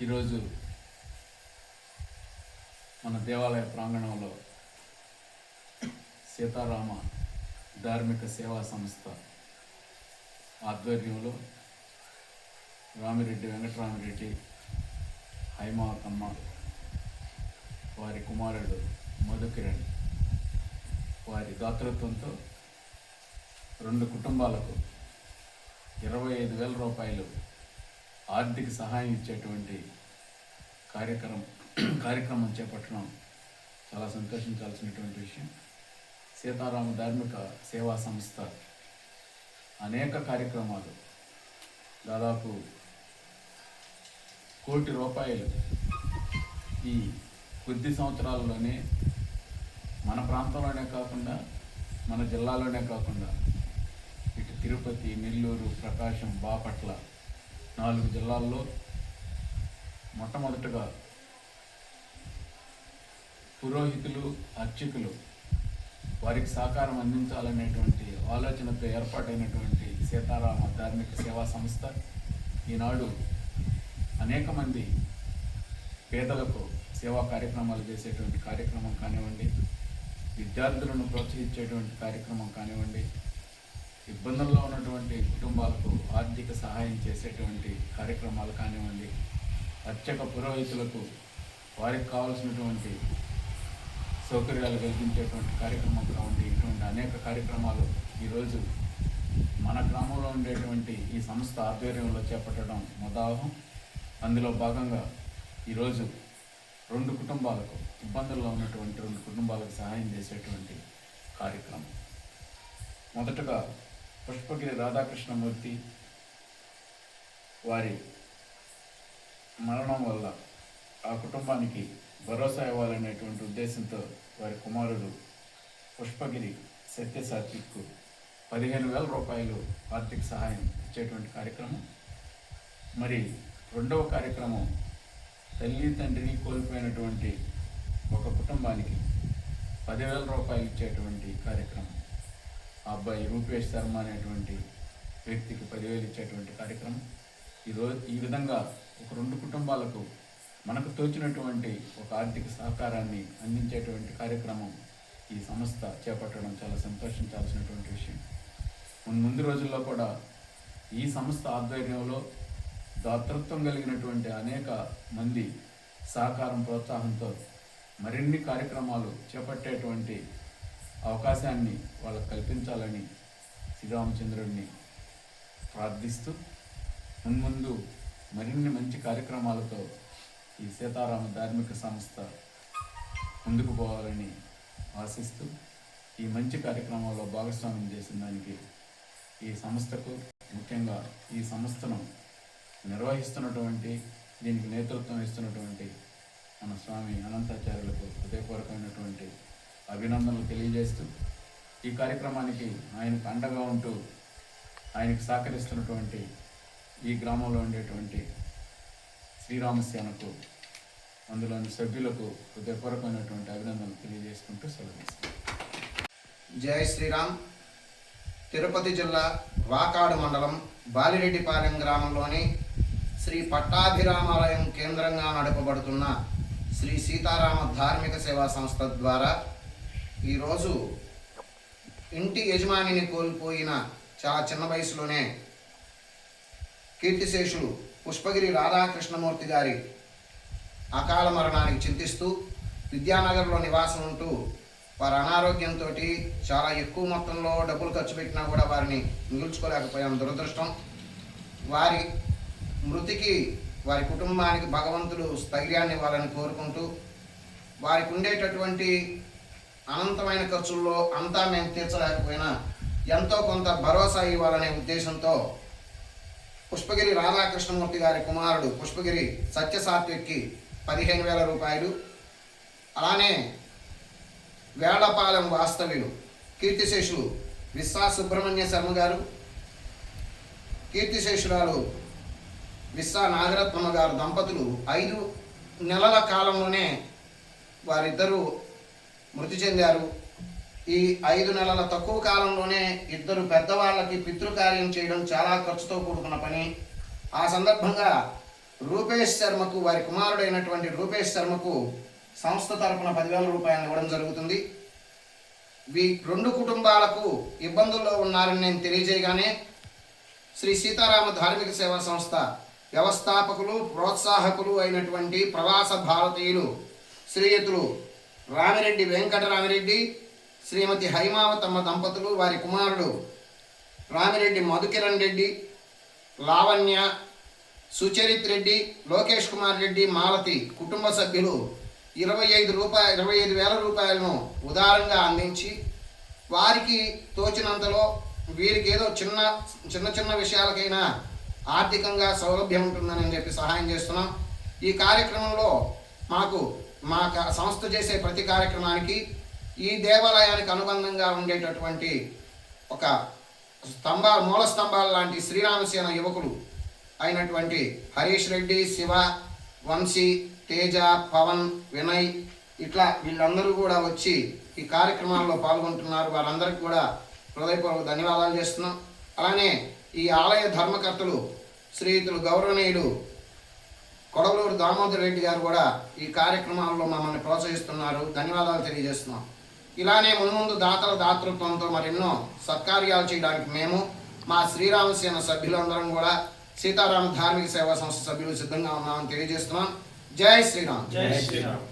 ఈరోజు మన దేవాలయ ప్రాంగణంలో సీతారామ ధార్మిక సేవా సంస్థ ఆధ్వర్యంలో రామిరెడ్డి వెంకటరామిరెడ్డి హైమావతమ్మ వారి కుమారుడు మధుకిరణ్ వారి దాతృత్వంతో 2 కుటుంబాలకు 25,000 రూపాయలు ఆర్థిక సహాయం ఇచ్చేటువంటి కార్యక్రమం చేపట్టడం చాలా సంతోషించాల్సినటువంటి విషయం. సీతారామ ధార్మిక సేవా సంస్థ అనేక కార్యక్రమాలు దాదాపు 1 కోటి రూపాయలు ఈ కొద్ది సంవత్సరాల్లోనే మన ప్రాంతంలోనే కాకుండా మన జిల్లాలోనే కాకుండా ఇటు తిరుపతి, నెల్లూరు, ప్రకాశం, బాపట్ల 4 జిల్లాల్లో మొట్టమొదటగా పురోహితులు, అర్చకులు వారికి సహకారం అందించాలనేటువంటి ఆలోచనతో ఏర్పాటైనటువంటి సీతారామ ధార్మిక సేవా సంస్థ ఈనాడు అనేక మంది పేదలకు సేవా కార్యక్రమాలు చేసేటువంటి కార్యక్రమం కానివ్వండి, విద్యార్థులను ప్రోత్సహించేటువంటి కార్యక్రమం కానివ్వండి, ఇబ్బందుల్లో ఉన్నటువంటి కుటుంబాలకు ఆర్థిక సహాయం చేసేటువంటి కార్యక్రమాలు కానివ్వండి, అర్చక పురోహితులకు వారికి కావాల్సినటువంటి సౌకర్యాలు కల్పించేటువంటి కార్యక్రమం కావండి, ఇటువంటి అనేక కార్యక్రమాలు ఈరోజు మన గ్రామంలో ఉండేటువంటి ఈ సంస్థ ఆధ్వర్యంలో చేపట్టడం మొదలహం. అందులో భాగంగా ఈరోజు 2 కుటుంబాలకు, ఇబ్బందుల్లో ఉన్నటువంటి 2 కుటుంబాలకు సహాయం చేసేటువంటి కార్యక్రమం. మొదటగా పుష్పగిరి రాధాకృష్ణమూర్తి వారి మరణం వల్ల ఆ కుటుంబానికి భరోసా ఇవ్వాలనేటువంటి ఉద్దేశంతో వారి కుమారుడు పుష్పగిరి సత్యసాత్విక్కు 15,000 రూపాయలు ఆర్థిక సహాయం ఇచ్చేటువంటి కార్యక్రమం. మరి 2వ కార్యక్రమం తల్లి తండ్రిని కోల్పోయినటువంటి ఒక కుటుంబానికి 10,000 రూపాయలు ఇచ్చేటువంటి కార్యక్రమం. ఆ అబ్బాయి రూపేష్ శర్మ అనేటువంటి వ్యక్తికి 10,000 ఇచ్చేటువంటి కార్యక్రమం. ఈ విధంగా ఒక 2 కుటుంబాలకు మనకు తోచినటువంటి ఒక ఆర్థిక సహకారాన్ని అందించేటువంటి కార్యక్రమం ఈ సంస్థ చేపట్టడం చాలా సంతోషించాల్సినటువంటి విషయం. ముందు రోజుల్లో కూడా ఈ సంస్థ ఆధ్వర్యంలో దాతృత్వం కలిగినటువంటి అనేక మంది సహకారం, ప్రోత్సాహంతో మరిన్ని కార్యక్రమాలు చేపట్టేటువంటి అవకాశాన్ని వాళ్ళకు కల్పించాలని శ్రీరామచంద్రుడిని ప్రార్థిస్తూ ముందు మరిన్ని మంచి కార్యక్రమాలతో ఈ సీతారామ ధార్మిక సంస్థ ముందుకు పోవాలని ఆశిస్తూ ఈ మంచి కార్యక్రమంలో భాగస్వామ్యం చేసిన దానికి ఈ సంస్థకు, ముఖ్యంగా ఈ సంస్థను నిర్వహిస్తున్నటువంటి, దీనికి నేతృత్వం ఇస్తున్నటువంటి మన స్వామి అనంతాచార్యులకు హృదయపూర్వకమైనటువంటి అభినందనలు తెలియజేస్తూ ఈ కార్యక్రమానికి ఆయనకు అండగా ఉంటూ ఆయనకు సహకరిస్తున్నటువంటి ఈ గ్రామంలో ఉండేటువంటి శ్రీరామసేనకు, అందులోని సభ్యులకు హృదయపూర్వకమైనటువంటి అభినందనలు తెలియజేసుకుంటూ సెలవు. జై శ్రీరామ్. తిరుపతి జిల్లా వాకాడు మండలం బాలిరెడ్డిపాలెం గ్రామంలోని శ్రీ పట్టాభిరామాలయం కేంద్రంగా నడపబడుతున్న శ్రీ సీతారామ ధార్మిక సేవా సంస్థ ద్వారా ఈరోజు ఇంటి యజమానిని కోల్పోయిన చాలా చిన్న వయసులోనే కీర్తిశేషులు పుష్పగిరి రాధాకృష్ణమూర్తి గారి అకాల మరణానికి చింతిస్తూ విద్యానగర్లో నివాసం ఉంటూ వారి అనారోగ్యంతో చాలా ఎక్కువ మొత్తంలో డబ్బులు ఖర్చు పెట్టినా కూడా వారిని మిగుల్చుకోలేకపోయాం. దురదృష్టం. వారి మృతికి వారి కుటుంబానికి భగవంతుడు స్థైర్యాన్ని ఇవ్వాలని కోరుకుంటూ, వారికి ఉండేటటువంటి అనంతమైన ఖర్చుల్లో అంతా మేము తీర్చలేకపోయినా ఎంతో కొంత భరోసా ఇవ్వాలనే ఉద్దేశంతో పుష్పగిరి రాధాకృష్ణమూర్తి గారి కుమారుడు పుష్పగిరి సత్యసాత్విక్కి 15,000 రూపాయలు, అలానే వేళ్లపాలెం వాస్తవ్యులు కీర్తిశేషులు విశ్వా సుబ్రహ్మణ్య శర్మ గారు, కీర్తిశేషురాలు విశ్వా నాగరత్నమ్మ గారు దంపతులు 5 నెలల కాలంలోనే వారిద్దరూ మృతి చెందారు. ఈ 5 నెలల తక్కువ కాలంలోనే 2 పెద్దవాళ్ళకి పితృకార్యం చేయడం చాలా ఖర్చుతో కూడుకున్న పని. ఆ సందర్భంగా రూపేష్ శర్మకు, వారి కుమారుడైనటువంటి రూపేష్ శర్మకు సంస్థ తరపున 10,000 రూపాయలు ఇవ్వడం జరుగుతుంది. ఈ 2 కుటుంబాలకు ఇబ్బందుల్లో ఉన్నారని నేను తెలియజేయగానే శ్రీ సీతారామ ధార్మిక సేవా సంస్థ వ్యవస్థాపకులు, ప్రోత్సాహకులు అయినటువంటి ప్రవాస భారతీయులు శ్రీయుతులు రామిరెడ్డి వెంకటరామిరెడ్డి, శ్రీమతి హైమావతమ్మ దంపతులు, వారి కుమారుడు రామిరెడ్డి మధుకిరణ్ రెడ్డి, లావణ్య, సుచరిత్ రెడ్డి, లోకేష్ కుమార్ రెడ్డి, మాలతి కుటుంబ సభ్యులు 25,000 రూపాయలను ఉదారంగా అందించి వారికి తోచినంతలో వీరికి ఏదో చిన్న విషయాలకైనా ఆర్థికంగా సౌలభ్యం ఉంటుందని చెప్పి సహాయం చేస్తున్నాం. ఈ కార్యక్రమంలో మా సంస్థ చేసే ప్రతి కార్యక్రమానికి ఈ దేవాలయానికి అనుబంధంగా ఉండేటటువంటి ఒక మూల స్తంభాలు లాంటి శ్రీరామసేన యువకులు అయినటువంటి హరీష్ రెడ్డి, శివ, వంశీ, తేజ, పవన్, వినయ్ ఇట్లా వీళ్ళందరూ కూడా వచ్చి ఈ కార్యక్రమాల్లో పాల్గొంటున్నారు. వారందరికీ కూడా హృదయపూర్వక ధన్యవాదాలు చేస్తున్నాం. అలానే ఈ ఆలయ ధర్మకర్తలు శ్రీయుతులు గౌరవనీయులు కొడవలూరు దామోదర్ రెడ్డి గారు కూడా ఈ కార్యక్రమాల్లో మమ్మల్ని ప్రోత్సహిస్తున్నారు. ధన్యవాదాలు తెలియజేస్తున్నాం. ఇలానే మున్ముందు దాతల దాతృత్వంతో మరెన్నో సత్కార్యాలు చేయడానికి మేము, మా శ్రీరామసేన సభ్యులందరం కూడా సీతారామ ధార్మిక సేవా సంస్థ సభ్యులు సిద్ధంగా ఉన్నామని తెలియజేస్తున్నాం. జై శ్రీరామ్. జై శ్రీరామ్.